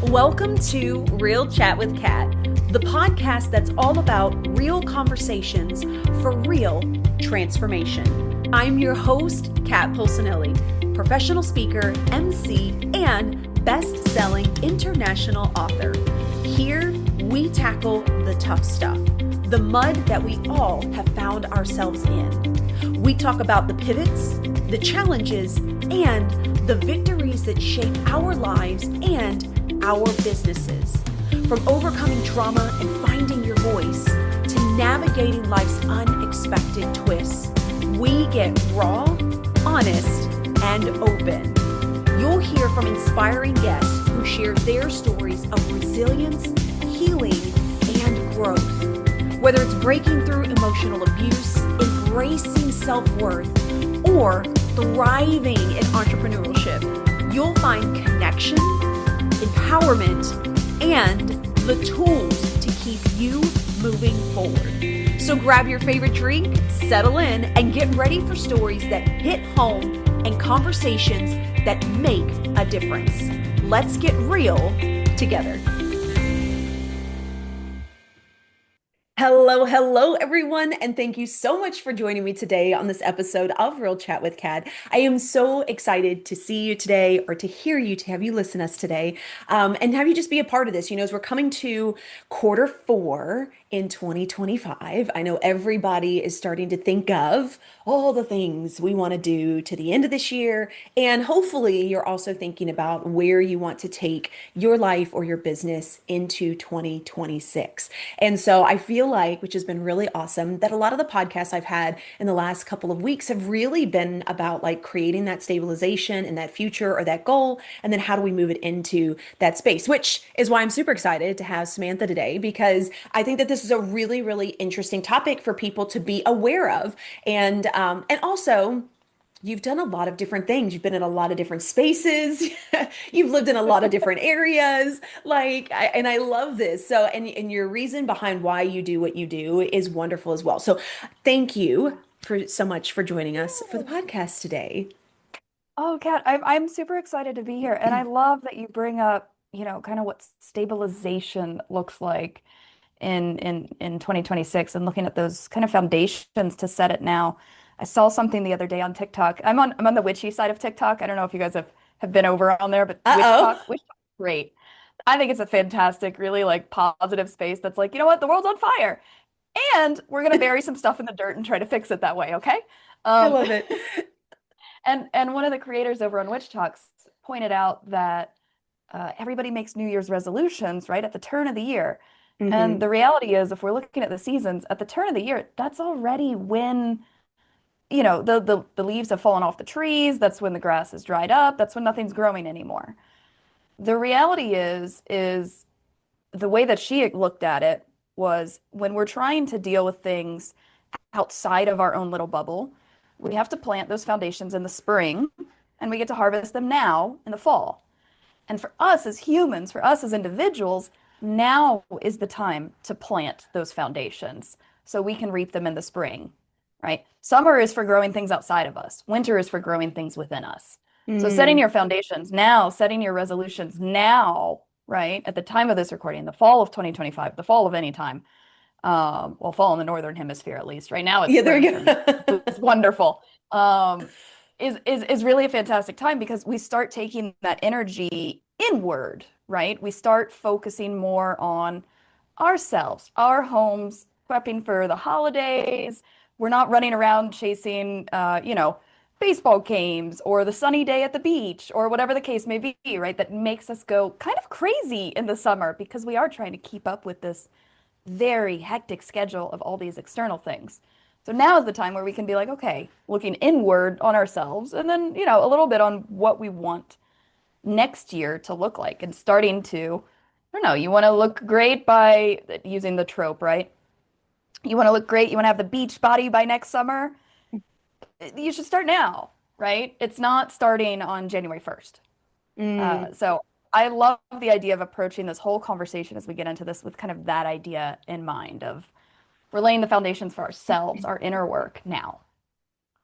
Welcome to Real Chat with Kat, the podcast that's all about real conversations for real transformation. I'm your host, Kat Polsinelli, professional speaker, MC, and best-selling international author. Here, we tackle the tough stuff, the mud that we all have found ourselves in. We talk about the pivots, the challenges, and the victories that shape our lives and our businesses. From overcoming trauma and finding your voice to navigating life's unexpected twists, we get raw, honest, and open. You'll hear from inspiring guests who share their stories of resilience, healing, and growth. Whether it's breaking through emotional abuse, embracing self-worth, or thriving in entrepreneurship, you'll find connection, empowerment, and the tools to keep you moving forward. So grab your favorite drink, settle in, and get ready for stories that hit home and conversations that make a difference. Let's get real together. Hello, everyone, and thank you so much for joining me today on this episode of Real Chat with Kat. I am so excited to see you today, or to hear you, to have you listen to us today, and have you just be a part of this. As we're coming to quarter four in 2025, I know everybody is starting to think of all the things we want to do to the end of this year, and hopefully you're also thinking about where you want to take your life or your business into 2026. And so I feel like, which has been really awesome, that a lot of the podcasts I've had in the last couple of weeks have really been about like creating that stabilization and that future or that goal, and then how do we move it into that space, which is why I'm super excited to have Samantha today, because I think that this is a really, really interesting topic for people to be aware of. And also, you've done a lot of different things. You've been in a lot of different spaces. You've lived in a lot of different areas. And I love this. So, and your reason behind why you do what you do is wonderful as well. So, thank you for so much for joining us for the podcast today. Oh, Kat, I'm super excited to be here. And I love that you bring up, kind of what stabilization looks like in 2026 and looking at those kind of foundations to set it now. I saw something the other day on TikTok. I'm on the witchy side of TikTok. I don't know if you guys have been over on there, but Uh-oh. Witch Talk, great. I think it's a fantastic, really like positive space that's like, you know what, the world's on fire. And we're gonna bury some stuff in the dirt and try to fix it that way, okay? I Um, love it. and one of the creators over on Witch Talks pointed out that everybody makes New Year's resolutions, right, at the turn of the year. And Hmm. the reality is, if we're looking at the seasons, at the turn of the year, that's already when, the leaves have fallen off the trees. That's when the grass is dried up. That's when nothing's growing anymore. The reality is the way that she looked at it was when we're trying to deal with things outside of our own little bubble, we have to plant those foundations in the spring and we get to harvest them now in the fall. And for us as humans, for us as individuals, now is the time to plant those foundations so we can reap them in the spring, right? Summer is for growing things outside of us. Winter is for growing things within us. So setting Mm. your foundations now, setting your resolutions now, right? At the time of this recording, the fall of 2025, the fall of any time, well, fall in the northern hemisphere at least. Right now it's Yeah, there spring we for me. go. It's wonderful. Is really a fantastic time because we start taking that energy inward, right? We start focusing more on ourselves, our homes, prepping for the holidays. We're not running around chasing, baseball games or the sunny day at the beach or whatever the case may be, right? That makes us go kind of crazy in the summer because we are trying to keep up with this very hectic schedule of all these external things. So now is the time where we can be like, okay, looking inward on ourselves and then, a little bit on what we want next year to look like and starting to, I don't know, you want to look great by using the trope, right? You want to look great, you want to have the beach body by next summer. You should start now, right? It's not starting on January 1st. Mm. So I love the idea of approaching this whole conversation as we get into this with kind of that idea in mind of we're laying the foundations for ourselves, our inner work now.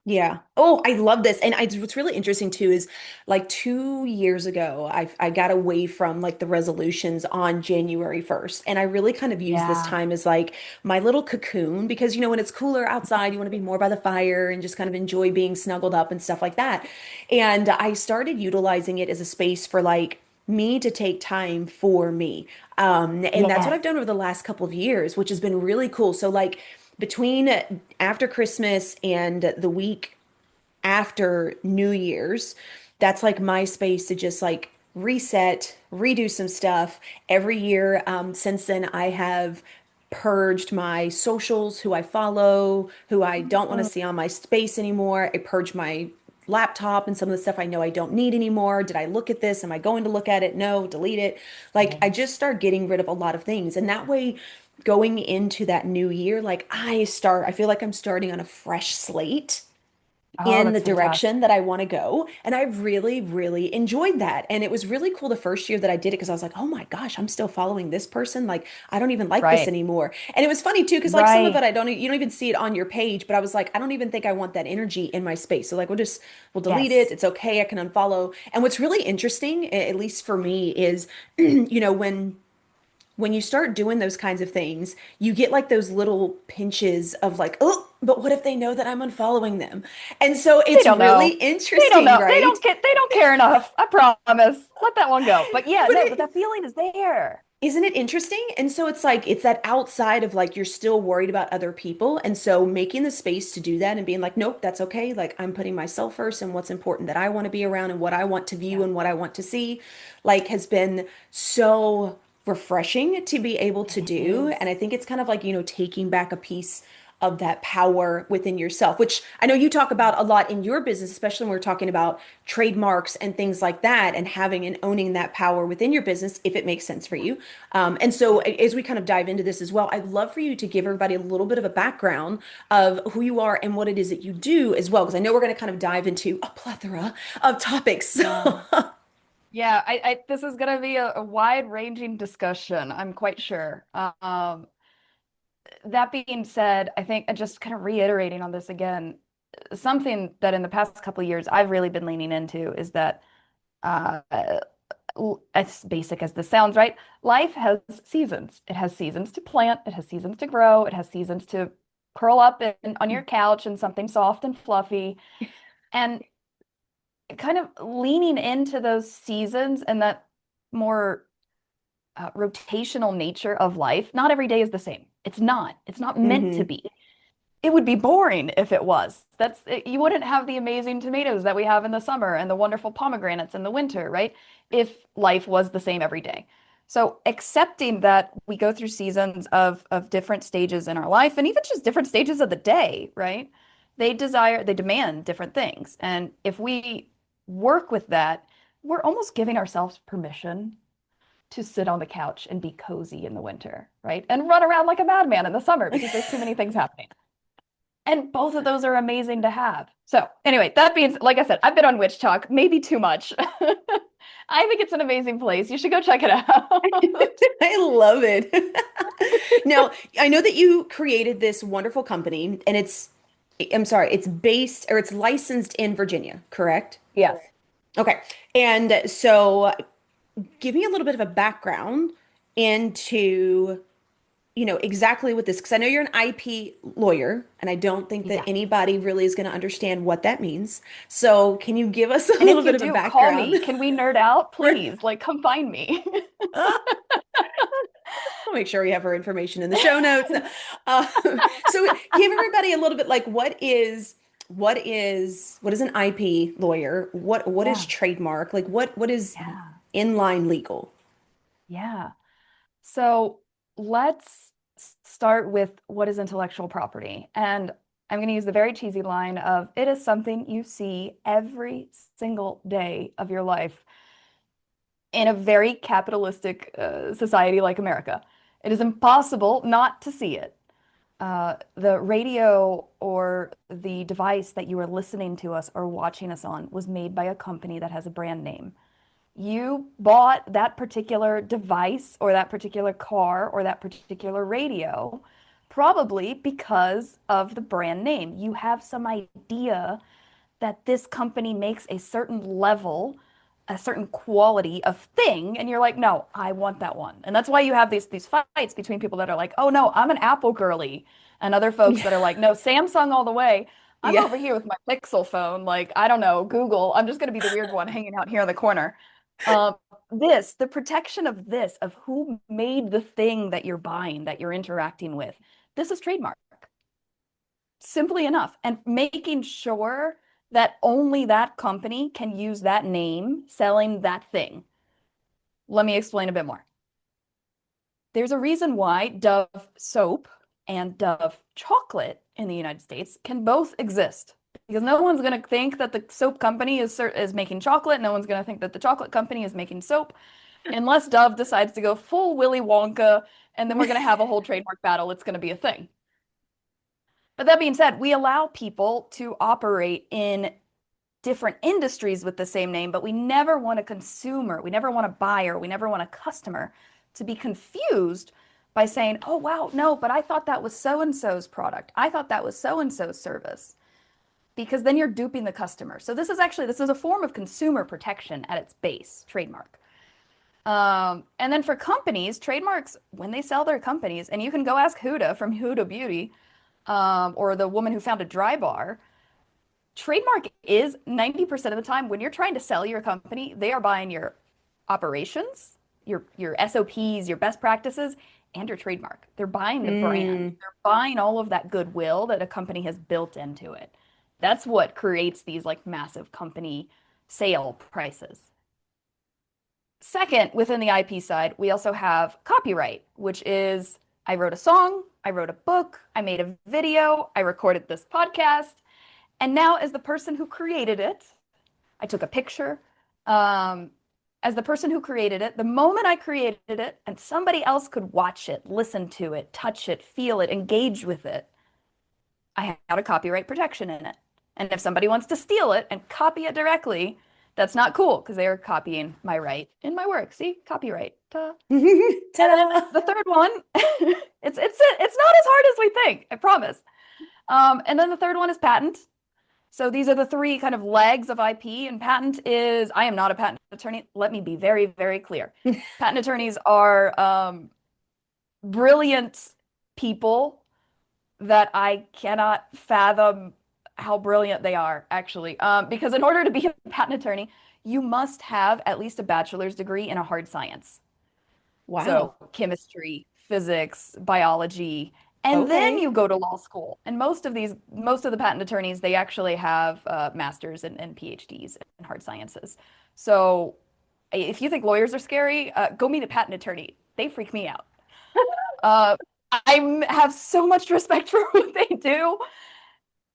Yeah. Oh, I love this. And what's really interesting too is like 2 years ago, I got away from like the resolutions on January 1st. And I really kind of use this Yeah. time as like my little cocoon because, when it's cooler outside, you want to be more by the fire and just kind of enjoy being snuggled up and stuff like that. And I started utilizing it as a space for like me to take time for me. And that's what Yes. I've done over the last couple of years, which has been really cool. So like between after Christmas and the week after New Year's, that's like my space to just like reset, redo some stuff. Every year, since then, I have purged my socials, who I follow, who I don't want to Mm, see on my space anymore. I purged my laptop and some of the stuff I know I don't need anymore. Did I look at this? Am I going to look at it? No, delete it. Like I yes. just start getting rid of a lot of things. And that way, going into that new year, like I feel like I'm starting on a fresh slate Oh, in the that's fantastic. direction that I want to go. And I really, really enjoyed that. And it was really cool the first year that I did it because I was like, oh my gosh, I'm still following this person. Like, I don't even like this Right. anymore. And it was funny too, because like some of Right. it you don't even see it on your page, but I was like, I don't even think I want that energy in my space. So like we'll delete it. Yes. It's okay. I can unfollow. And what's really interesting, at least for me, is when you start doing those kinds of things, you get like those little pinches of like, oh, but what if they know that I'm unfollowing them? And so They it's don't really know. They don't interesting, know. They right? don't get, they don't care enough. I promise. Let that one go. But yeah, But no, but that feeling is there. isn't it interesting? And so it's like, it's that outside of like, you're still worried about other people. And so making the space to do that and being like, nope, that's okay. Like, I'm putting myself first and what's important that I want to be around and what I want to view Yeah. and what I want to see, like, has been so refreshing to be able to It do. is. And I think it's kind of like, taking back a piece of that power within yourself, which I know you talk about a lot in your business, especially when we're talking about trademarks and things like that, and having and owning that power within your business if it makes sense for you. And so, Yeah. as we kind of dive into this as well, I'd love for you to give everybody a little bit of a background of who you are and what it is that you do as well, because I know we're going to kind of dive into a plethora of topics. Yeah. So, Yeah, this is going to be a wide-ranging discussion, I'm quite sure. That being said, I think, and just kind of reiterating on this again, something that in the past couple of years I've really been leaning into is that, uh, as basic as this sounds, right? Life has seasons. It has seasons to plant, it has seasons to grow, it has seasons to curl up on your couch in something soft and fluffy. And kind of leaning into those seasons and that more rotational nature of life. Not every day is the same. It's not. It's not meant to mhm. be. It would be boring if it was. You wouldn't have the amazing tomatoes that we have in the summer and the wonderful pomegranates in the winter, right? If life was the same every day. So accepting that we go through seasons of different stages in our life and even just different stages of the day, right? They demand different things. And if we work with that, we're almost giving ourselves permission to sit on the couch and be cozy in the winter, right? And run around like a madman in the summer because there's too many things happening. And both of those are amazing to have. So, anyway, that being, like I said, I've been on Witch Talk, maybe too much. I think it's an amazing place. You should go check it out. I love it. Now, I know that you created this wonderful company and I'm sorry, it's based or it's licensed in Virginia, correct? Yes. Okay. And so give me a little bit of a background into, exactly what this, because I know you're an IP lawyer, and I don't think that Yeah. anybody really is going to understand what that means. So can you give us a And little if bit you of a do, call background? me. Can we nerd out? Please, like, come find me. I'll make sure we have her information in the show notes. So give everybody a little bit like what is an IP lawyer? What is Yeah. trademark? Like what is Yeah. inline legal? Yeah. So let's start with what is intellectual property. And I'm going to use the very cheesy line of it is something you see every single day of your life in a very capitalistic society like America. It is impossible not to see it. The radio or the device that you are listening to us or watching us on was made by a company that has a brand name. You bought that particular device or that particular car or that particular radio Probably because of the brand name. You have some idea that this company makes a certain level, a certain quality of thing, and you're like, no, I want that one. And that's why you have these fights between people that are like, oh no, I'm an Apple girly, and other folks that are like, no, Samsung all the way. I'm Yeah. over here with my Pixel phone, like, I don't know, Google. I'm just gonna be the weird one hanging out here in the corner. Um, the protection of this, of who made the thing that you're buying, that you're interacting with, this is trademark, simply enough. And making sure that only that company can use that name selling that thing. Let me explain a bit more. There's a reason why Dove soap and Dove chocolate in the United States can both exist. Because no one's going to think that the soap company is making chocolate. No one's going to think that the chocolate company is making soap unless Dove decides to go full Willy Wonka, and then we're going to have a whole trademark battle. It's going to be a thing. But that being said, we allow people to operate in different industries with the same name, but we never want a consumer, we never want a buyer, we never want a customer to be confused by saying, oh, wow, no, but I thought that was so and so's product. I thought that was so and so's service. Because then you're duping the customer. So this is a form of consumer protection at its base, trademark. And then for companies, trademarks, when they sell their companies, and you can go ask Huda from Huda Beauty, or the woman who founded Dry Bar, trademark is 90% of the time when you're trying to sell your company, they are buying your operations, your SOPs, your best practices, and your trademark. They're buying the brand. Mm. They're buying all of that goodwill that a company has built into it. That's what creates these like massive company sale prices. Second, within the IP side, we also have copyright, which is I wrote a song, I wrote a book, I made a video, I recorded this podcast. And now, as the person who created it, I took a picture. As the person who created it, the moment I created it and somebody else could watch it, listen to it, touch it, feel it, engage with it, I had a copyright protection in it. And if somebody wants to steal it and copy it directly, that's not cool because they are copying my right in my work. See, copyright. Ta. And then Ta-da! the third one, it's not as hard as we think, I promise. And then the third one is patent. So these are the three kind of legs of IP, and patent is, I am not a patent attorney. Let me be very, very clear. Patent attorneys are brilliant people that I cannot fathom how brilliant they are, actually. Because in order to be a patent attorney, you must have at least a bachelor's degree in a hard science. So Wow. chemistry, physics, biology, and then Okay. you go to law school. And most of the patent attorneys, they actually have masters and PhDs in hard sciences. So if you think lawyers are scary, go meet a patent attorney. They freak me out. Uh, I have so much respect for what they do,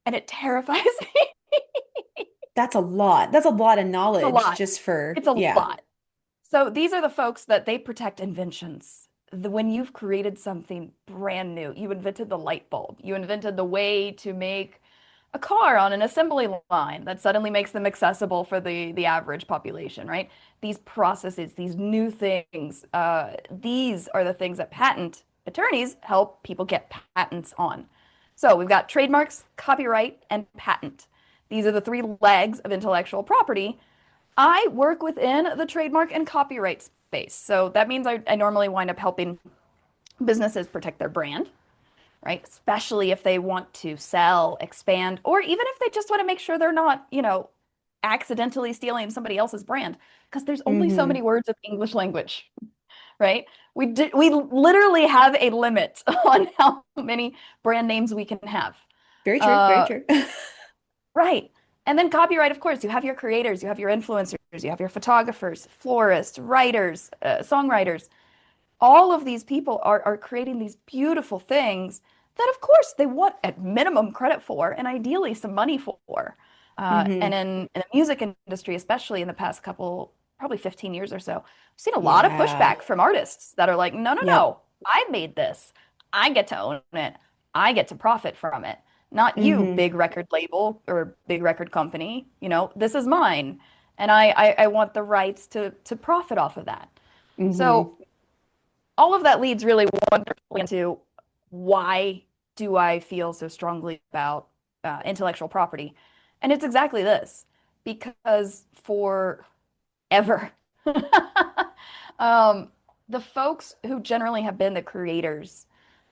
and it terrifies me. That's a lot. That's a lot of It's a knowledge lot. just for, It's a yeah. lot. So these are the folks that they protect inventions. When you've created something brand new, you invented the light bulb, you invented the way to make a car on an assembly line that suddenly makes them accessible for the average population, right? These processes, these new things, these are the things that patent attorneys help people get patents on. So we've got trademarks, copyright, and patent. These are the three legs of intellectual property. I work within the trademark and copyright space. So that means I normally wind up helping businesses protect their brand, right? Especially if they want to sell, expand, or even if they just want to make sure they're not, accidentally stealing somebody else's brand. Because there's only so Hmm. many words of English language, right? We literally have a limit on how many brand names we can have. Very true. Very Uh, true. Right. And then copyright, of course, you have your creators, you have your influencers, you have your photographers, florists, writers, songwriters. All of these people are creating these beautiful things that, of course, they want at minimum credit for and ideally some money for. And Hmm. in the music industry, especially in the past couple, probably 15 years or so, I've seen a lot of Yeah. pushback from artists that are like, no, no, Yep. no, I made this. I get to own it. I get to profit from it. Not you, Hmm. big record label or big record company. This is mine. And I want the rights to profit off of that. Hmm. So all of that leads really wonderfully into why do I feel so strongly about intellectual property? And it's exactly this, because forever, um, the folks who generally have been the creators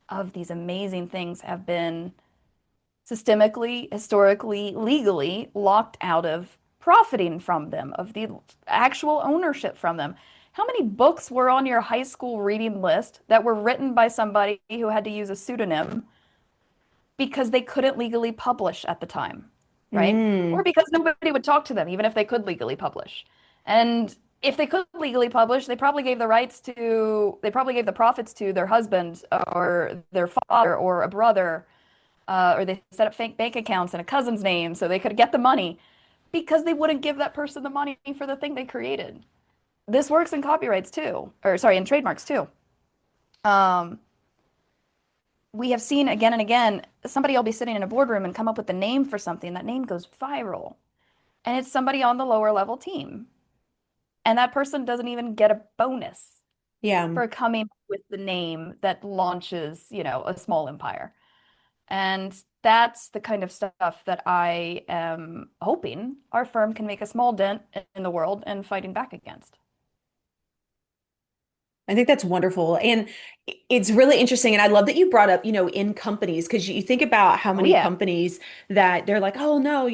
of these amazing things have been systemically, historically, legally locked out of profiting from them, of the actual ownership from them. How many books were on your high school reading list that were written by somebody who had to use a pseudonym because they couldn't legally publish at the time, right? Or Mm. because nobody would talk to them, even if they could legally publish. And if they could legally publish, they probably gave the profits to their husband or their father or a brother, or they set up fake bank accounts in a cousin's name so they could get the money because they wouldn't give that person the money for the thing they created. This works in copyrights too, or sorry, in trademarks too. Um, we have seen again and again, somebody will be sitting in a boardroom and come up with the name for something. That name goes viral, and it's somebody on the lower level team. And that person doesn't even get a bonus Yeah. for coming up with the name that launches, a small empire. And that's the kind of stuff that I am hoping our firm can make a small dent in the world and fighting back against. I think that's wonderful. And it's really interesting. And I love that you brought up, in companies, because you think about how Oh many yeah. companies that they're like, oh no,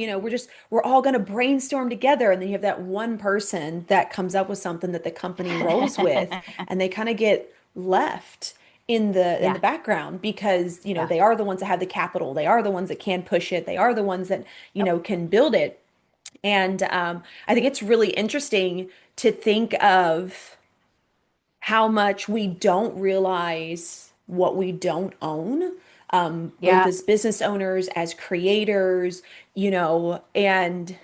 we're all going to brainstorm together. And then you have that one person that comes up with something that the company rolls with, and they kind of get left in the Yeah, background because, yeah. they are the ones that have the capital. They are the ones that can push it. They are the ones that, Yep. can build it. And I think it's really interesting to think of how much we don't realize what we don't own, both Yeah. as business owners, as creators, and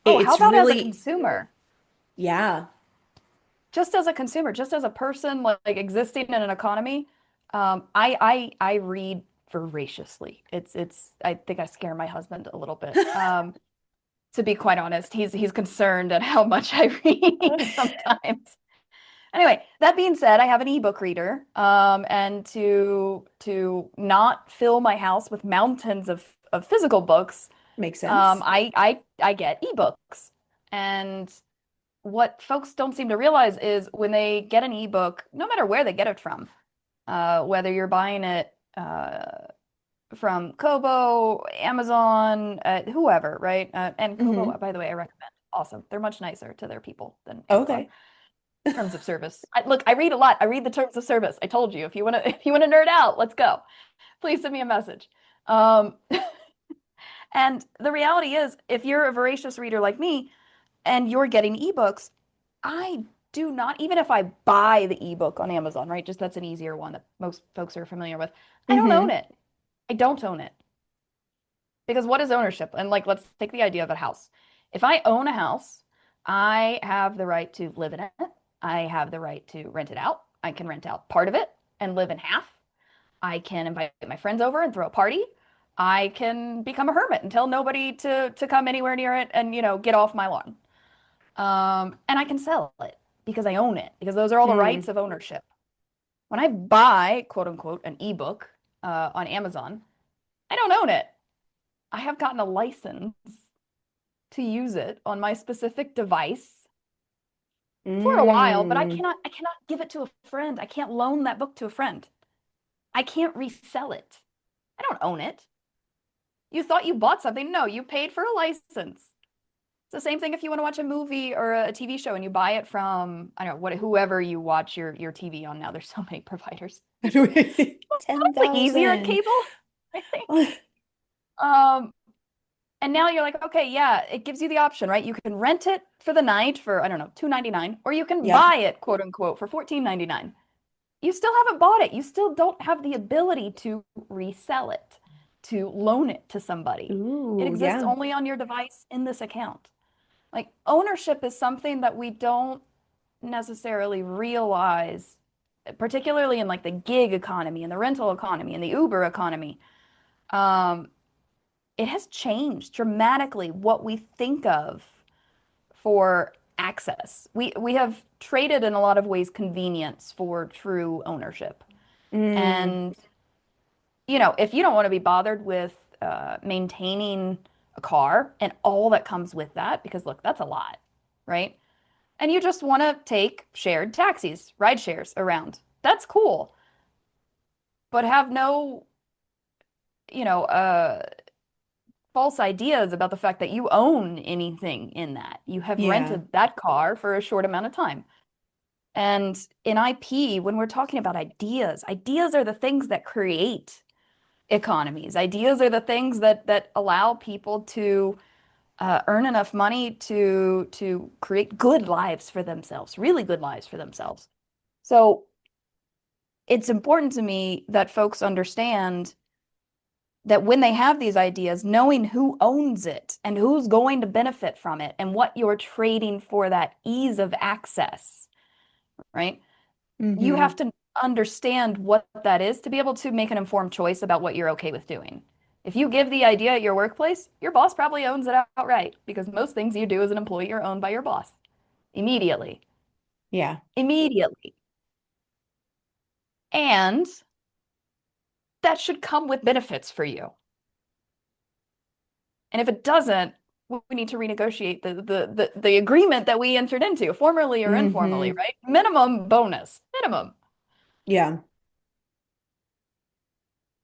Oh, how it's about as a really, consumer? yeah, Just as a consumer, just as a person like existing in an economy, I read voraciously. It's I think I scare my husband a little bit. To be quite honest, he's concerned at how much I read sometimes. Anyway, that being said, I have an ebook reader, and to not fill my house with mountains of physical books, makes sense. I get ebooks. And what folks don't seem to realize is when they get an ebook, no matter where they get it from, whether you're buying it from Kobo, Amazon, whoever, right? And Kobo, Hmm. by the way, I recommend. Awesome. They're much nicer to their people than Amazon. Okay. Terms of service. Look, I read a lot. I read the terms of service. I told you, if you want to, if you want to nerd out, let's go. Please send me a message. Um, and the reality is, if you're a voracious reader like me and you're getting ebooks, I do not, even if I buy the ebook on Amazon, right? Just that's an easier one that most folks are familiar with. I don't own Hmm. it. I don't own it. Because what is ownership? And like, let's take the idea of a house. If I own a house, I have the right to live in it. I have the right to rent it out. I can rent out part of it and live in half. I can invite my friends over and throw a party. I can become a hermit and tell nobody to come anywhere near it and, get off my lawn. And I can sell it because I own it, because those are all the rights Mm. of ownership. When I buy, quote unquote, an ebook on Amazon, I don't own it. I have gotten a license to use it on my specific device for a while, but Mm. I cannot give it to a friend. I can't loan that book to a friend. I can't resell it. I don't own it. You thought you bought something. No, you paid for a license. It's the same thing if you want to watch a movie or a TV show and you buy it from, I don't know, whoever you watch your TV on now. There's so many providers. Honestly, easier at 10,000. cable, I think. Um, And now you're like, okay, yeah, it gives you the option, right? You can rent it for the night for, I don't know, $2.99, or you can Yep. buy it, quote unquote, for $14.99. You still haven't bought it. You still don't have the ability to resell it, to loan it to somebody. It Ooh, exists yeah. only on your device in this account. Like ownership is something that we don't necessarily realize, particularly in like the gig economy and the rental economy and the Uber economy. Um, it has changed dramatically what we think of for access. We have traded in a lot of ways convenience for true ownership. Mm. And if you don't want to be bothered with maintaining a car and all that comes with that, because look, that's a lot, right? And you just want to take shared taxis, ride shares around. That's cool. But have no, you know, false ideas about the fact that you own anything in that. You have Yeah. rented that car for a short amount of time. And in IP, when we're talking about ideas, ideas are the things that create economies. Ideas are the things that allow people to earn enough money to create good lives for themselves, really good lives for themselves. So it's important to me that folks understand that when they have these ideas, knowing who owns it and who's going to benefit from it and what you're trading for that ease of access, right? You Mm-hmm. have to understand what that is to be able to make an informed choice about what you're okay with doing. If you give the idea at your workplace, your boss probably owns it outright because most things you do as an employee are owned by your boss immediately. Yeah. Immediately. And that should come with benefits for you. And if it doesn't, we need to renegotiate the agreement that we entered into, formally or informally, Mm-hmm. right? Minimum bonus, minimum. Yeah.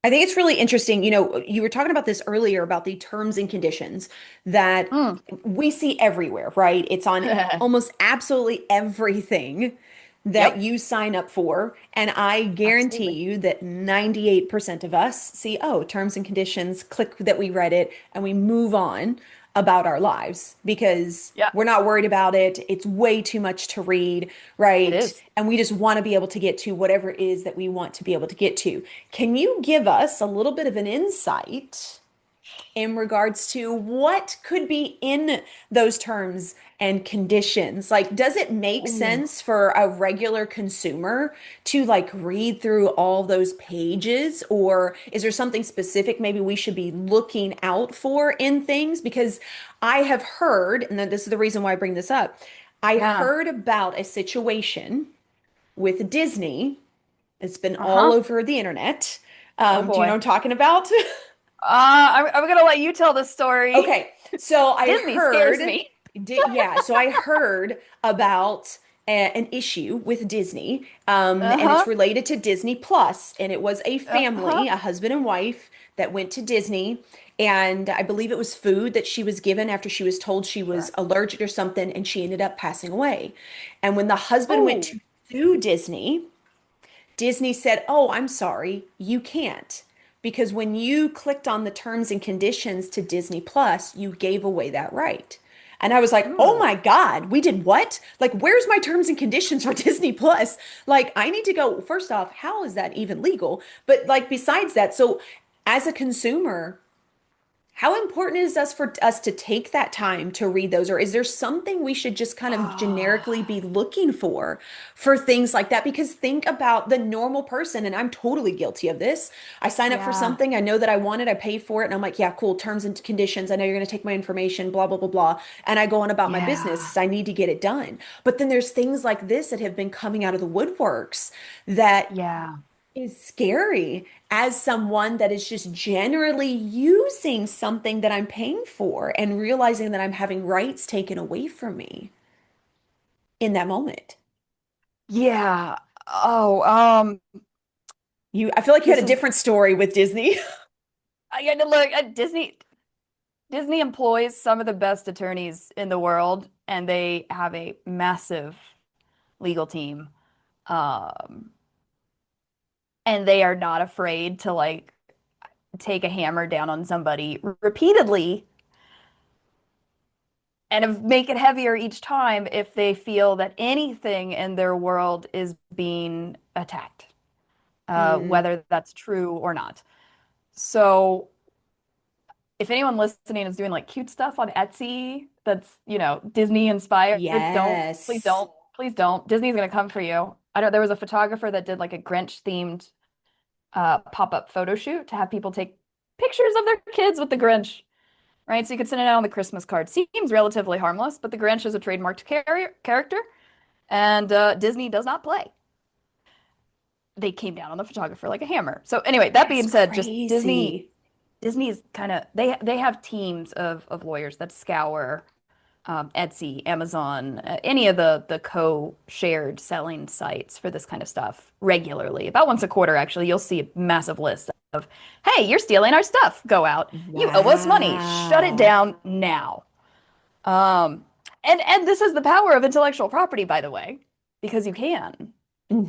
I think it's really interesting. You were talking about this earlier about the terms and conditions that Mm. we see everywhere, right? It's on almost absolutely everything that Yep, you sign up for. And I guarantee absolutely. you that 98% of us see, oh, terms and conditions, click that we read it, and we move on about our lives because Yeah, we're not worried about it. It's way too much to read, it right? is. And we just want to be able to get to whatever it is that we want to be able to get to. Can you give us a little bit of an insight in regards to what could be in those terms and conditions? Like, does it make Ooh. sense for a regular consumer to like read through all those pages? Or is there something specific maybe we should be looking out for in things? Because I have heard, and this is the reason why I bring this up, I Yeah. heard about a situation with Disney. It's been all Uh-huh. over the internet. Oh Do you know boy. what I'm talking about? I'm gonna let you tell the story. Okay, so I Disney scares heard, me. yeah, so I heard about an issue with Disney, and it's Uh-huh. related to Disney Plus, and it was a Uh-huh. family, a husband and wife, that went to Disney, and I believe it was food that she was given after she was told she was Sure. allergic or something, and she ended up passing away. And when the husband went Oh. to sue Disney, Disney said, "Oh, I'm sorry, you can't." Because when you clicked on the terms and conditions to Disney Plus, you gave away that right. And I was like, "Oh Hmm. my God, we did what? Like, where's my terms and conditions for Disney Plus? Like, I need to go, first off, how is that even legal? But like, besides that, so as a consumer, how important is us for us to take that time to read those? Or is there something we should just kind of generically Ah. be looking for things like that? Because think about the normal person, and I'm totally guilty of this. I sign up for Yeah. something, I know that I want it, I pay for it, and I'm like, yeah, cool, terms and conditions. I know you're going to take my information, blah, blah, blah, blah. And I go on about my business Yeah. 'cause I need to get it done. But then there's things like this that have been coming out of the woodworks that Yeah. is scary as someone that is just generally using something that I'm paying for and realizing that I'm having rights taken away from me in that moment. Yeah. Oh, I feel like you this had a is different story with Disney. I got to look at Disney employs some of the best attorneys in the world, and they have a massive legal team. Um, and they are not afraid to like take a hammer down on somebody repeatedly and make it heavier each time if they feel that anything in their world is being attacked, Mm, whether that's true or not. So if anyone listening is doing like cute stuff on Etsy that's, Disney inspired, yes. please don't. Disney's gonna come for you. I know there was a photographer that did like a Grinch themed pop-up photo shoot to have people take pictures of their kids with the Grinch, right? So you could send it out on the Christmas card. Seems relatively harmless, but the Grinch is a trademarked character, and Disney does not play. they came down on the photographer like a hammer. So anyway, that That's being said, just crazy. Disney's kind of they have teams of lawyers that scour Etsy, Amazon, any of the co-shared selling sites for this kind of stuff regularly. About once a quarter, actually, you'll see a massive list of, "Hey, you're stealing our stuff. Go out. You owe us money. Shut it Wow. down now." Um, and this is the power of intellectual property, by the way, because you can.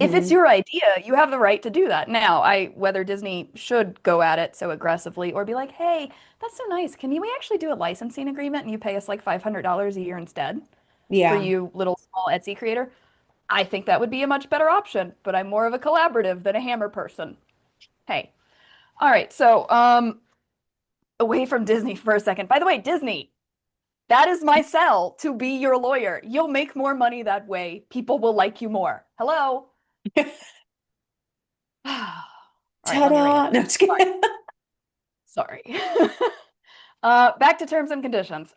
If it's Hmm. your idea, you have the right to do that. Now, whether Disney should go at it so aggressively or be like, "Hey, that's so nice. We actually do a licensing agreement and you pay us like $500 a year instead for Yeah. you little small Etsy creator?" I think that would be a much better option, but I'm more of a collaborative than a hammer person. Hey. All right, so away from Disney for a second. By the way, Disney, that is my sell to be your lawyer. You'll make more money that way. People will like you more. Hello? All right, let me rein it Ta-da! in. No, just Sorry. kidding. Sorry. Back to terms and conditions.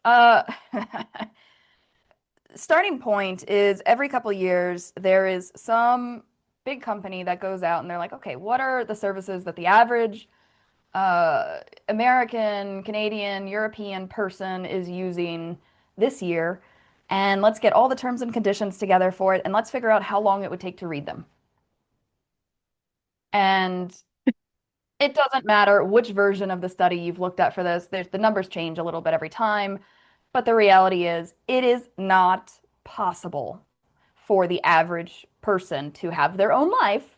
Starting point is every couple years there is some big company that goes out and they're like, okay, what are the services that the average American, Canadian, European person is using this year? And let's get all the terms and conditions together for it, and let's figure out how long it would take to read them. And it doesn't matter which version of the study you've looked at for this. The numbers change a little bit every time, but the reality is it is not possible for the average person to have their own life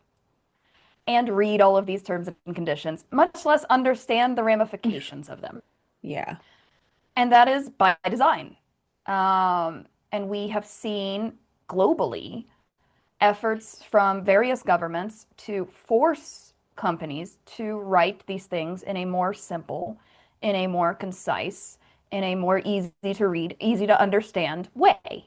and read all of these terms and conditions, much less understand the ramifications of them. Yeah. And that is by design. And we have seen globally efforts from various governments to force companies to write these things in a more simple, in a more concise, in a more easy to read, easy to understand way.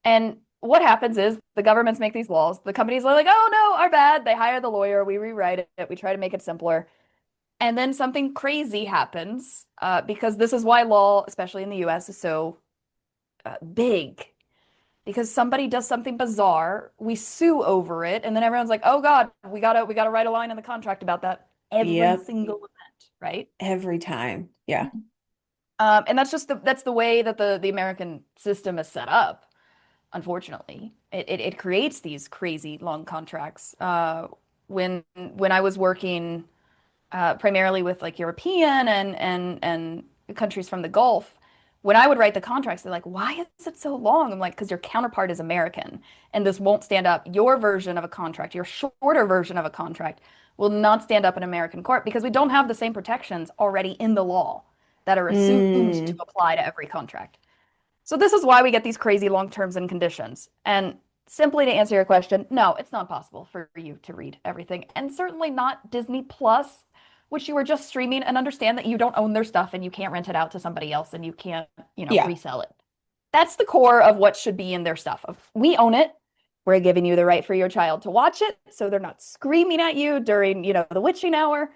And what happens is the governments make these laws. The companies are like, "Oh no, our bad." They hire the lawyer, we rewrite it, we try to make it simpler. And then something crazy happens because this is why law, especially in the US, is so big. Because somebody does something bizarre, we sue over it, and then everyone's like, "Oh God, we gotta write a line in the contract about that every Yep. single event," right? Every time. Yeah. And that's the way that the American system is set up. Unfortunately, it creates these crazy long contracts. When I was working primarily with like European and countries from the Gulf, when I would write the contracts, they're like, "Why is it so long?" I'm like, "Because your counterpart is American, and this won't stand up. Your version of a contract, your shorter version of a contract, will not stand up in American court because we don't have the same protections already in the law that are assumed to Mm. apply to every contract." So this is why we get these crazy long terms and conditions. And simply to answer your question, no, it's not possible for you to read everything, and certainly not Disney Plus, which you were just streaming, and understand that you don't own their stuff and you can't rent it out to somebody else and you can't, Yeah. resell it. That's the core of what should be in their stuff. We own it. We're giving you the right for your child to watch it so they're not screaming at you during, the witching hour.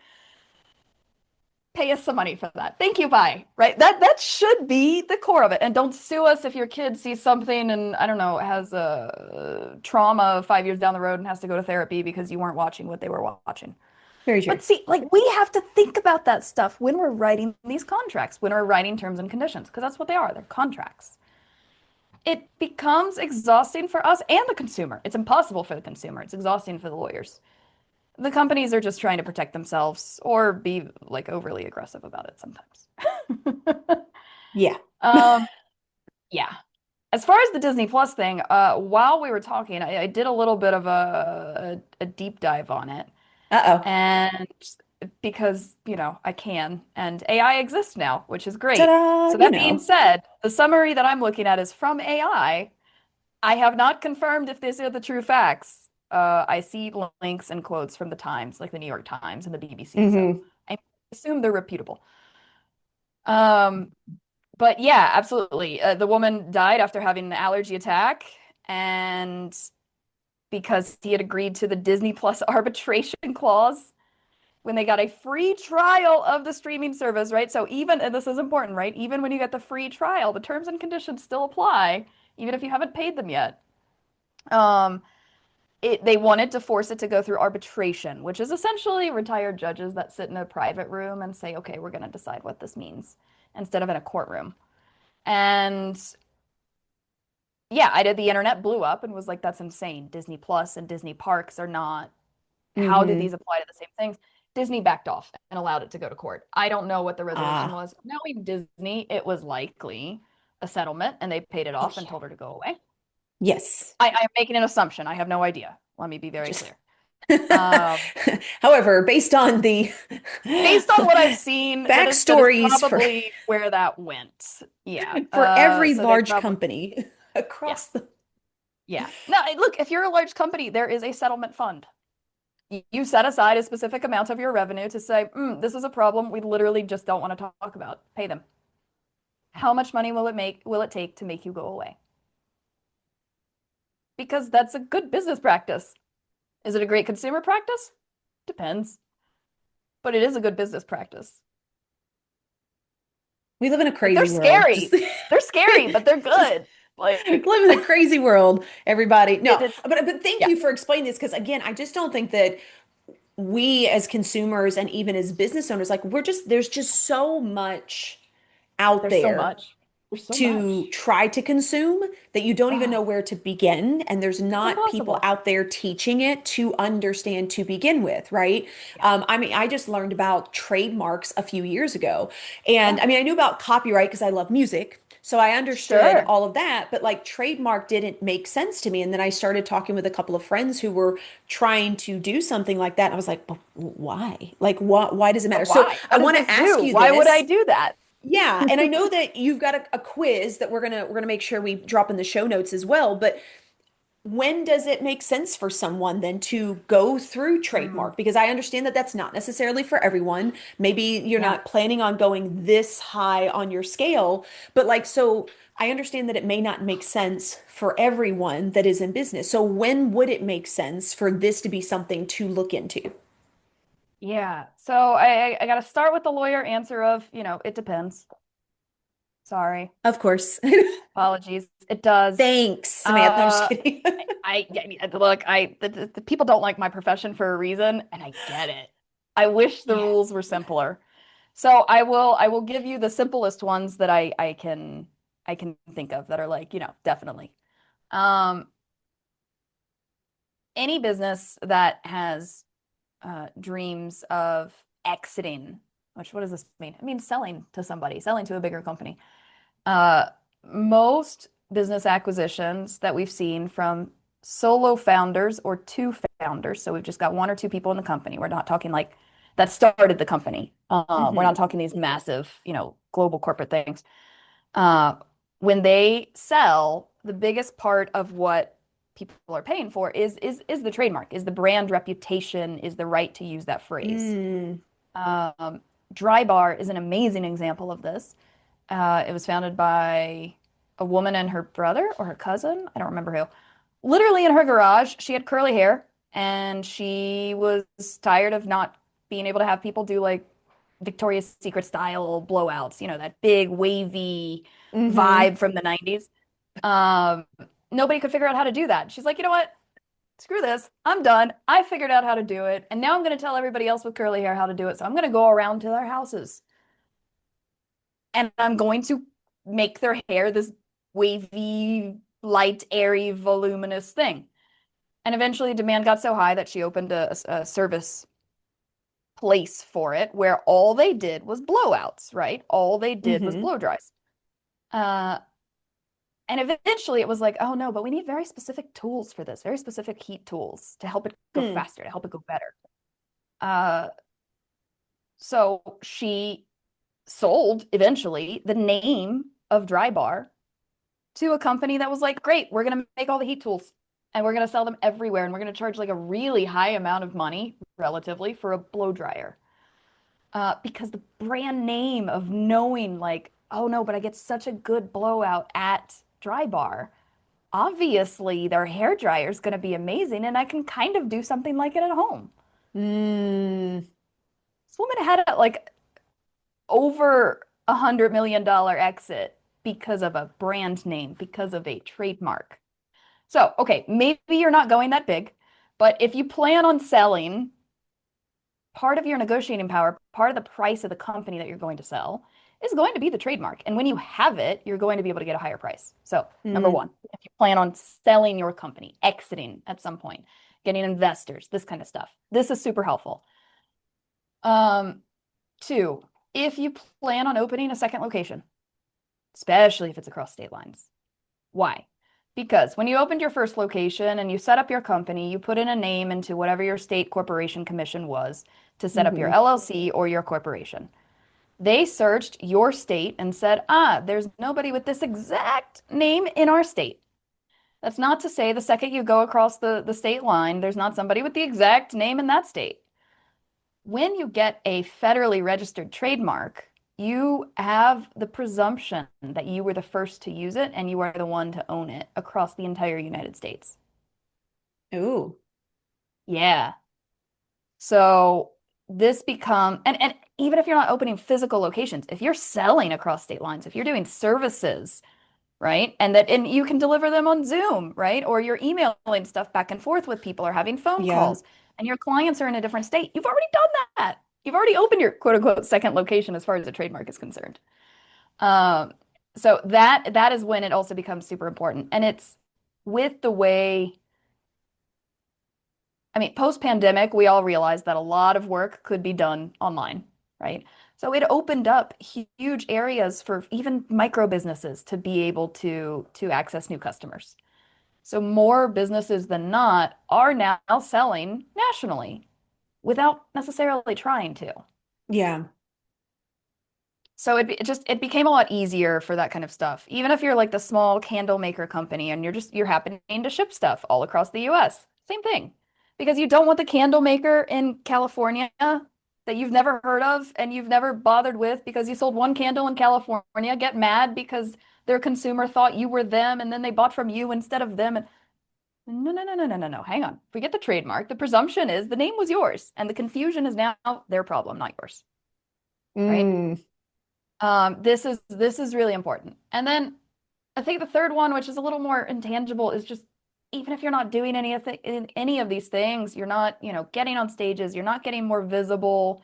Pay us some money for that. Thank you, bye. Right? That should be the core of it. And don't sue us if your kid sees something and I don't know, has a trauma 5 years down the road and has to go to therapy because you weren't watching what they were watching. Very true. But see, like we have to think about that stuff when we're writing these contracts, when we're writing terms and conditions, because that's what they are. They're contracts. It becomes exhausting for us and the consumer. It's impossible for the consumer. It's exhausting for the lawyers. The companies are just trying to protect themselves or be like overly aggressive about it sometimes. Yeah. Um, yeah. As far as the Disney Plus thing, while we were talking, I did a little bit of a deep dive on it. Uh-oh. And because, I can, and AI exists now, which is great. Ta-da! So that being said, the summary that I'm looking at is from AI. I have not confirmed if these are the true facts. I see links and quotes from the Times, like the New York Times and the BBC, so Hmm. I assume they're reputable. Um, but yeah, absolutely. The woman died after having an allergy attack, and because he had agreed to the Disney Plus arbitration clause when they got a free trial of the streaming service, right? So even, and this is important, right? Even when you get the free trial, the terms and conditions still apply, even if you haven't paid them yet. Um, they wanted to force it to go through arbitration, which is essentially retired judges that sit in a private room and say, okay, we're going to decide what this means instead of in a courtroom. And yeah, the internet blew up and was like, that's insane. Disney Plus and Disney Parks are not, how do Mm-hmm. these apply to the same things? Disney backed off and allowed it to go to court. I don't know what the resolution Ah, was. Knowing Disney, it was likely a settlement and they paid it oh off and yeah. told her to go away. Yes. I'm making an assumption. I have no idea. Let me be very Just clear. Um, however, based on the Based on what I've seen, that is backstories probably where that went. Yeah. for every So they large probably, company yeah, across the yeah. No, look, if you're a large company, there is a settlement fund. You set aside a specific amount of your revenue to say, this is a problem we literally just don't want to talk about. Pay them. How much money will it take to make you go away? Because that's a good business practice. Is it a great consumer practice? Depends. But it is a good business practice. we live in a Like they're crazy world. Just scary. They're scary, but they're just good. Like live in a crazy world, everybody. No, it's but thank yeah, you for explaining this because again, I just don't think that we as consumers and even as business owners, like we're just there's just so much out there's so there much. There's so to much. try to consume that you don't even know Oh, where to begin. And there's it's not people impossible. out there teaching it to understand to begin with, right? Yeah. I mean, I just learned about trademarks a few years ago. And Yeah. I mean, I knew about copyright because I love music. So I understood Sure. all of that, but like trademark didn't make sense to me. And then I started talking with a couple of friends who were trying to do something like that. And I was like, but why? Like, what? Why does it matter? So Why? I What does want this to ask do? you Why would I this. do that? Yeah, and I know that you've got a quiz that we're gonna make sure we drop in the show notes as well. But when does it make sense for someone then to go through Mm, trademark? Because I understand that that's not necessarily for everyone. Maybe you're yeah. not planning on going this high on your scale, but like so I understand that it may not make sense for everyone that is in business. So when would it make sense for this to be something to look into? Yeah. So I got to start with the lawyer answer of, it depends. Sorry. Of course. Apologies. It does. Thanks, Samantha. I'm just Uh, kidding. look, the people don't like my profession for a reason, and I get it. I wish the Yeah. rules were simpler. So I will give you the simplest ones that I can think of that are like, definitely. Um, any business that has dreams of exiting, which what does this mean? It means selling to somebody, selling to a bigger company. Uh, Most business acquisitions that we've seen from solo founders or two founders, so we've just got one or two people in the company. We're not talking like that started the company. We're not Hmm. talking these massive, global corporate things. Uh, when they sell, the biggest part of what people are paying for is the trademark, is the brand reputation, is the right to use that phrase. Mm. Um, Dry Bar is an amazing example of this. It was founded by a woman and her brother or her cousin. I don't remember who. Literally in her garage, she had curly hair and she was tired of not being able to have people do like Victoria's Secret style blowouts, that big wavy Hmm. vibe from the 90s. Um, Nobody could figure out how to do that. She's like, you know what? Screw this. I'm done. I figured out how to do it. And now I'm going to tell everybody else with curly hair how to do it. So I'm going to go around to their houses and I'm going to make their hair this wavy, light, airy, voluminous thing. And eventually, demand got so high that she opened a service place for it where all they did was blowouts, right? All they did was Hmm. blow dries. Uh, and eventually, it was like, oh no, but we need very specific tools for this, very specific heat tools to help it go Hmm. faster, to help it go better. Uh, so she sold eventually the name of Dry Bar to a company that was like, great, we're going to make all the heat tools and we're going to sell them everywhere. And we're going to charge like a really high amount of money relatively for a blow dryer. Because the brand name of knowing like, oh no, but I get such a good blowout at Dry Bar. Obviously, their hair dryer is going to be amazing and I can kind of do something like it at home. Mm. This woman had like over $100 million exit because of a brand name, because of a trademark. So, okay, maybe you're not going that big. But if you plan on selling, part of your negotiating power, part of the price of the company that you're going to sell is going to be the trademark. And when you have it, you're going to be able to get a higher price. So, number Mm, one, if you plan on selling your company, exiting at some point, getting investors, this kind of stuff, this is super helpful. Um, Two, if you plan on opening a second location, especially if it's across state lines. Why? Because when you opened your first location and you set up your company, you put in a name into whatever your state corporation commission was to set up your hmm. LLC or your corporation. They searched your state and said, there's nobody with this exact name in our state. That's not to say the second you go across the state line, there's not somebody with the exact name in that state. When you get a federally registered trademark, you have the presumption that you were the first to use it and you are the one to own it across the entire United States. Ooh. Yeah. So this become and even if you're not opening physical locations, if you're selling across state lines, if you're doing services, right? And you can deliver them on Zoom, right? Or you're emailing stuff back and forth with people or having phone Yeah. calls and your clients are in a different state. You've already done that. You've already opened your quote unquote second location as far as the trademark is concerned. Um, so that is when it also becomes super important. And it's with the way, I mean, post-pandemic, we all realized that a lot of work could be done online, right? So it opened up huge areas for even micro businesses to be able to access new customers. So more businesses than not are now selling nationally without necessarily trying to. Yeah. So it became a lot easier for that kind of stuff. Even if you're like the small candle maker company and you're happening to ship stuff all across the US, same thing. Because you don't want the candle maker in California that you've never heard of and you've never bothered with because you sold one candle in California, get mad because their consumer thought you were them and then they bought from you instead of them. And no, no, no, no, no, no, no. Hang on. Forget the trademark. The presumption is the name was yours and the confusion is now their problem, not yours, right? Mm, This is really important. And then I think the third one, which is a little more intangible, is just even if you're not doing any of these things, you're not, getting on stages, you're not getting more visible,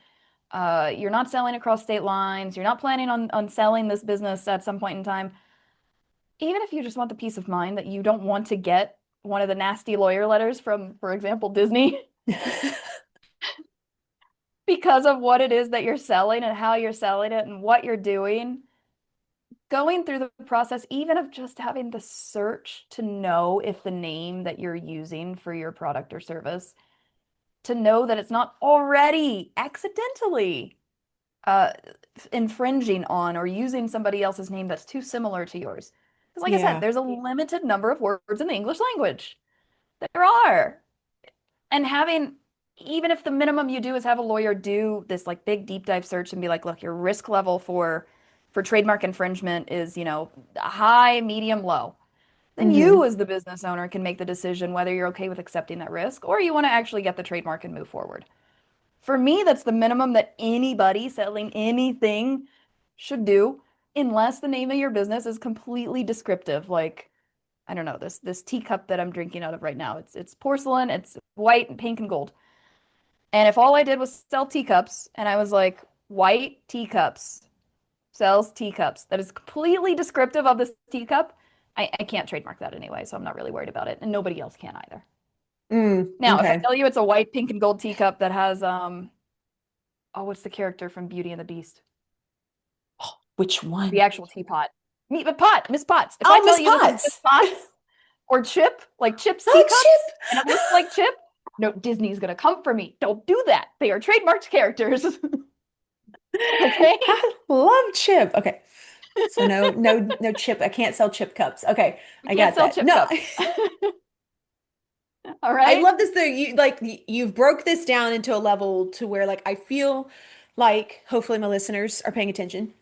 you're not selling across state lines, you're not planning on selling this business at some point in time. Even if you just want the peace of mind that you don't want to get one of the nasty lawyer letters from, for example, Disney, because of what it is that you're selling and how you're selling it and what you're doing going through the process, even of just having the search to know if the name that you're using for your product or service, to know that it's not already accidentally uh, infringing on or using somebody else's name that's too similar to yours. Because, like I said, yeah. there's a limited number of words in the English language. There are. And having, even if the minimum you do is have a lawyer do this like big deep dive search and be like, look, your risk level for trademark infringement is, high, medium, low. Then Hmm. you as the business owner can make the decision whether you're okay with accepting that risk or you want to actually get the trademark and move forward. For me, that's the minimum that anybody selling anything should do, unless the name of your business is completely descriptive, like I don't know, this teacup that I'm drinking out of right now. It's porcelain, it's white and pink and gold. And if all I did was sell teacups and I was like, white teacups, sells teacups, that is completely descriptive of this teacup, I can't trademark that anyway, so I'm not really worried about it. And nobody else can either. Mm, Now, if I okay. tell you it's a white, pink, and gold teacup that has what's the character from Beauty and the Beast? Which The one? actual teapot. Miss Potts. If I Oh, tell Miss you this is Miss Potts. Potts or Chip, like Chip's Oh, teacups, and it looks like Chip, no, Disney's gonna come for me. Don't do that. They are trademarked characters. Chip. Okay? I love Chip. Okay. So no Chip. I can't sell Chip cups. Okay. You I can't got sell that. Chip No. cups. All I right? love this though. You've broke this down into a level to where like I feel like hopefully my listeners are paying attention.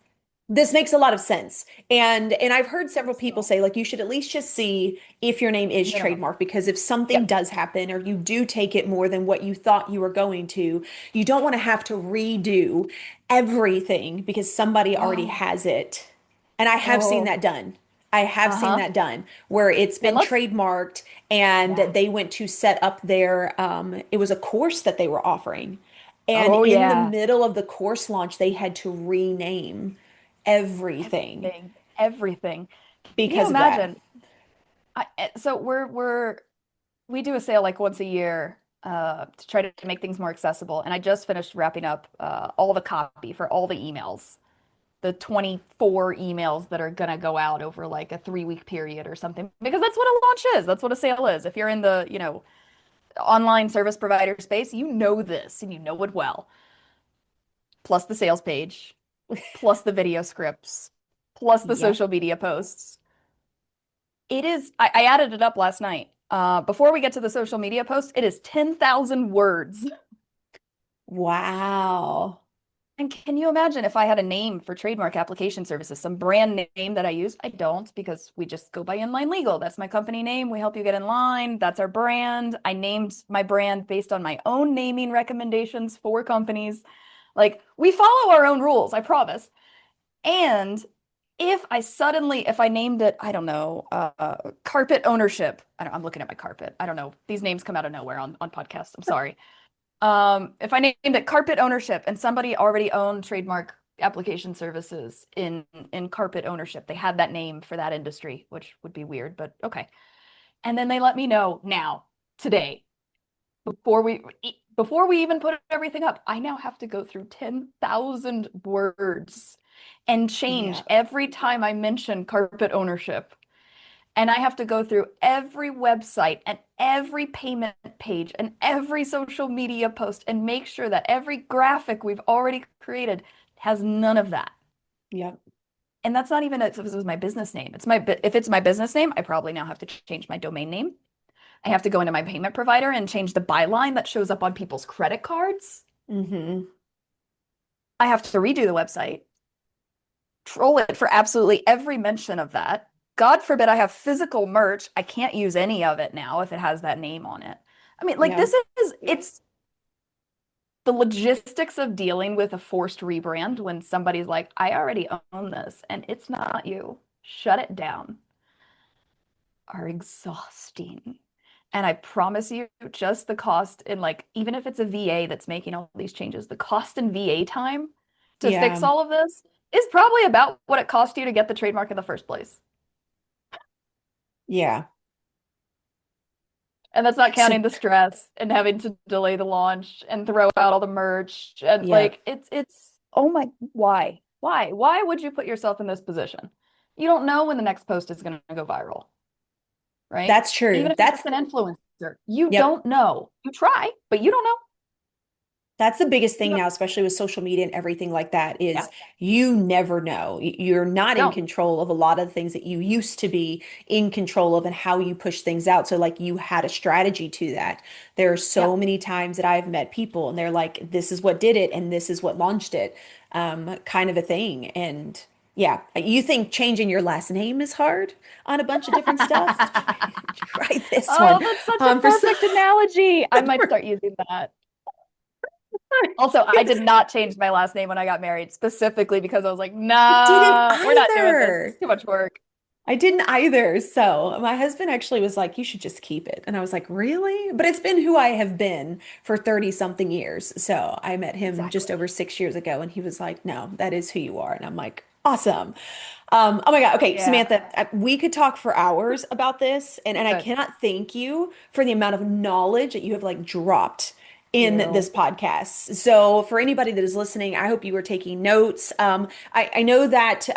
This makes a lot of sense. And I've heard several people So, say like you should at least just see if your name is minimum. trademarked because if something Yep. does happen or you do take it more than what you thought you were going to, you don't want to have to redo everything because somebody already Oh, has it. And I have seen oh, that done. I have seen Uh-huh. that done where it's And been let's, trademarked and yeah. they went to set up their it was a course that they were offering. And Oh in the yeah. middle of the course launch, they had to rename everything Everything. Everything. Can you because of that. imagine? So we do a sale like once a year to try to make things more accessible. And I just finished wrapping up all the copy for all the emails, the 24 emails that are gonna go out over like a 3 week period or something, because that's what a launch is. That's what a sale is. If you're in the, online service provider space, you know this and you know it well. Plus the sales page, plus the video scripts, plus the Yep. social media posts. I added it up last night. Before we get to the social media post, it is 10,000 words. Wow. And can you imagine if I had a name for trademark application services, some brand name that I use? I don't because we just go by InLine Legal. That's my company name. We help you get in line. That's our brand. I named my brand based on my own naming recommendations for companies. Like we follow our own rules, I promise. And if I named it, I don't know, carpet ownership. I'm looking at my carpet. I don't know. These names come out of nowhere on podcasts. I'm sorry. If I named it carpet ownership and somebody already owned trademark application services in carpet ownership, they had that name for that industry, which would be weird, but okay. And then they let me know now, today, before we before we even put everything up, I now have to go through 10,000 words and change Yeah. every time I mention carpet ownership. And I have to go through every website and every payment page and every social media post and make sure that every graphic we've already created has none of that. Yep. And that's not even if this was my business name. If it's my business name, I probably now have to change my domain name. I have to go into my payment provider and change the byline that shows up on people's credit cards. Mm-hmm. I have to redo the website, troll it for absolutely every mention of that. God forbid I have physical merch. I can't use any of it now if it has that name on it. I mean, like Yeah. it's the logistics of dealing with a forced rebrand when somebody's like, I already own this and it's not you. Shut it down, are exhausting. And I promise you, just the cost in like, even if it's a VA that's making all these changes, the cost in VA time to fix Yeah. all of this is probably about what it cost you to get the trademark in the first place. Yeah. And that's not So, counting the stress and having to delay the launch and throw out all the merch. And yeah. like, oh my, why? Why? Why would you put yourself in this position? You don't know when the next post is going to go viral, right? That's true. Even if you're just an influencer, you Yep. don't know. You try, but you don't know. That's the biggest You thing don't, now, especially with social media and everything like that, yeah, is you never know. You're not in don't. control of a lot of the things that you used to be in control of and how you push things out. So, like, you had a strategy to that. There are Yeah. so many times that I've met people and they're like, this is what did it and this is what launched it, kind of a thing. And yeah, you think changing your last name is hard on a bunch of different stuff? Try this one. Oh, that's such a For some, perfect analogy. I might start using that. Also, I did not change my last name when I got married, specifically because I was like, I didn't nah, we're not doing this. It's either. too much work. I didn't either. So my husband actually was like, you should just keep it. And I was like, really? But it's been who I have been for 30 something years. So I met him just Exactly. over 6 years ago and he was like, no, that is who you are. And I'm like, awesome. Oh my God. Okay, Yeah, Samantha, we could talk for hours about this. And I good. cannot thank you for the amount of knowledge that you have like dropped in You. this podcast. So for anybody that is listening, I hope you are taking notes. I know that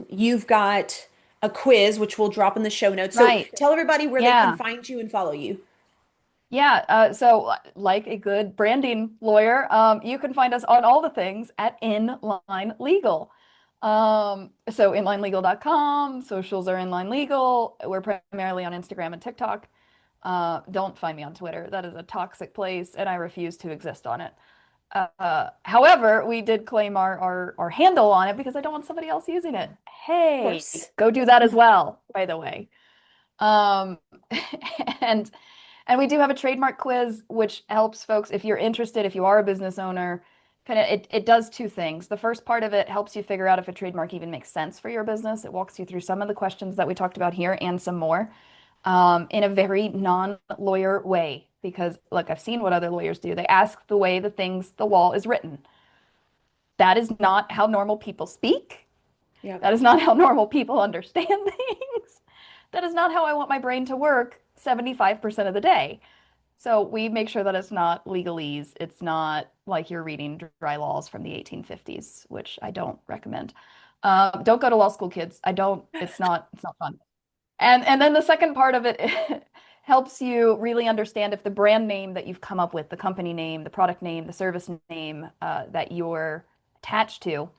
you've got a quiz, which we'll drop in the show notes. So Right. tell everybody where they can Yeah. find you and follow you. Yeah. So, like a good branding lawyer, you can find us on all the things at InLine Legal. So inlinelegal.com, socials are InLine Legal. We're primarily on Instagram and TikTok. Don't find me on Twitter. That is a toxic place, and I refuse to exist on it. However, we did claim our handle on it because I don't want somebody else using it. Of Hey, course. go do that as well, by the way. Um, and and we do have a trademark quiz, which helps folks if you're interested, if you are a business owner, it does two things. The first part of it helps you figure out if a trademark even makes sense for your business. It walks you through some of the questions that we talked about here and some more in a very non-lawyer way. Because look, I've seen what other lawyers do. They ask the way the law is written. That is not how normal people speak. Yeah. That is not how normal people understand things. That is not how I want my brain to work 75% of the day. So we make sure that it's not legalese. It's not like you're reading dry laws from the 1850s, which I don't recommend. Don't go to law school, kids. I don't. It's not fun. And then the second part of it helps you really understand if the brand name that you've come up with, the company name, the product name, the service name that you're attached to,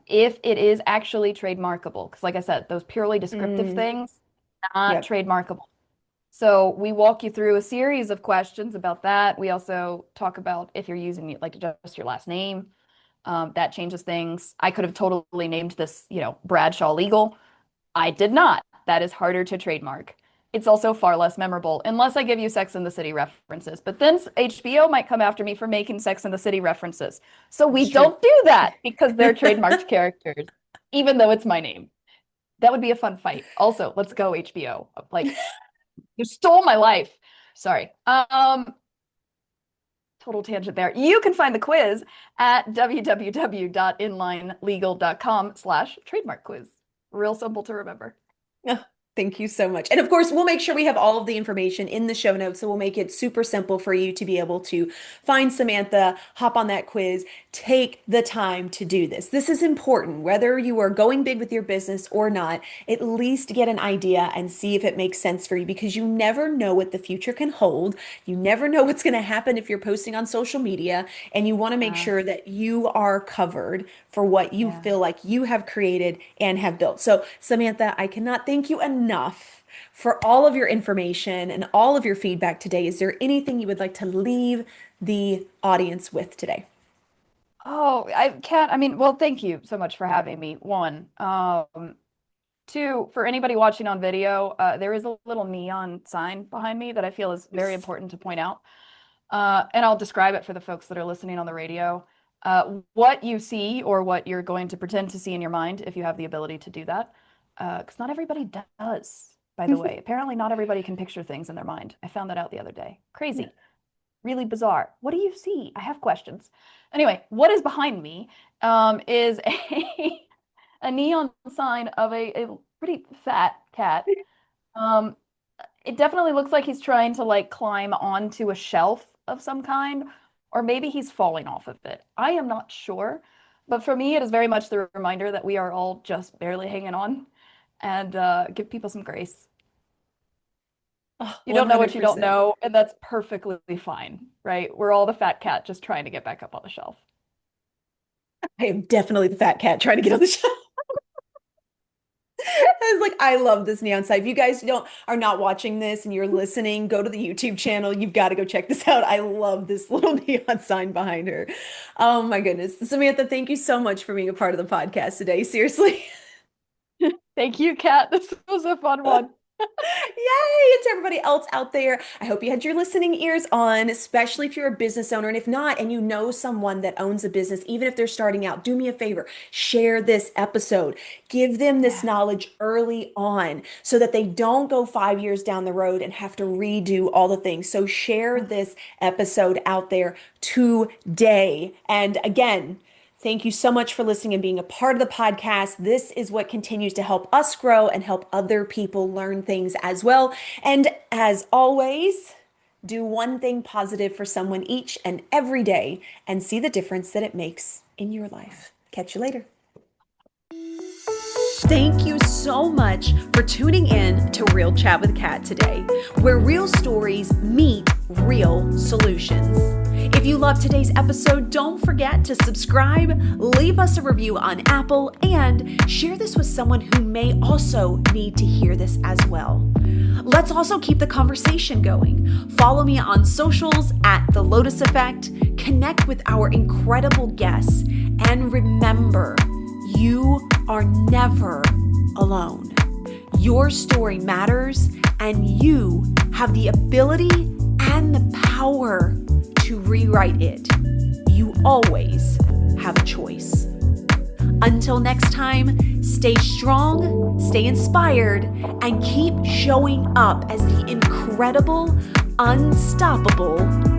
if it is actually trademarkable. Because like I said, those purely descriptive things, not Yep. trademarkable. So we walk you through a series of questions about that. We also talk about if you're using like just your last name, that changes things. I could have totally named this, Bradshaw Legal. I did not. That is harder to trademark. It's also far less memorable, unless I give you Sex and the City references. But then HBO might come after me for making Sex and the City references. So we It's true. don't do that because they're trademarked characters, even though it's my name. That would be a fun fight. Also, let's go HBO. Like, you stole my life. Sorry. Total tangent there. You can find the quiz at www.inlinelegal.com/trademark quiz. Real simple to remember. Oh, thank you so much. And of course, we'll make sure we have all of the information in the show notes. So we'll make it super simple for you to be able to find Samantha, hop on that quiz, take the time to do this. This is important, whether you are going big with your business or not, at least get an idea and see if it makes sense for you because you never know what the future can hold. You never know what's going to happen if you're posting on social media, and you want to make sure that you are covered for what you Yeah. feel like you have created and have built. So, Samantha, I cannot thank you enough for all of your information and all of your feedback today. Is there anything you would like to leave the audience with today? Oh, I can't. I mean, well, thank you so much for having me. One. Two, for anybody watching on video, there is a little neon sign behind me that I feel is very important to point out. And I'll describe it for the folks that are listening on the radio. What you see or what you're going to pretend to see in your mind, if you have the ability to do that, because not everybody does, by the way. Apparently, not everybody can picture things in their mind. I found that out the other day. Crazy. Really bizarre. What do you see? I have questions. Anyway, what is behind me is a neon sign of a pretty fat cat. Um, it definitely looks like he's trying to like climb onto a shelf of some kind, or maybe he's falling off of it. I am not sure. But for me, it is very much the reminder that we are all just barely hanging on and give people some grace. Oh, You don't know what you don't 100%. know, and that's perfectly fine, right? We're all the fat cat just trying to get back up on the shelf. I am definitely the fat cat trying to get on the show. I was like, I love this neon sign. If you guys don't are not watching this and you're listening, go to the YouTube channel. You've got to go check this out. I love this little neon sign behind her. Oh my goodness. Samantha, thank you so much for being a part of the podcast today. Seriously. Thank you, Kat. This was a fun one. Yay! And to everybody else out there, I hope you had your listening ears on, especially if you're a business owner. And if not, and you know someone that owns a business, even if they're starting out, do me a favor, share this episode. Give them this Yeah. knowledge early on so that they don't go 5 years down the road and have to redo all the things. So share this episode out there today. And again, thank you so much for listening and being a part of the podcast. This is what continues to help us grow and help other people learn things as well. And as always, do one thing positive for someone each and every day and see the difference that it makes in your life. Catch you later. Thank you so much for tuning in to Real Chat with Kat today, where real stories meet real solutions. If you loved today's episode, don't forget to subscribe, leave us a review on Apple, and share this with someone who may also need to hear this as well. Let's also keep the conversation going. Follow me on socials at The Lotus Effect, connect with our incredible guests, and remember, you are never alone. Your story matters, and you have the ability and the power to rewrite it. You always have a choice. Until next time, stay strong, stay inspired, and keep showing up as the incredible, unstoppable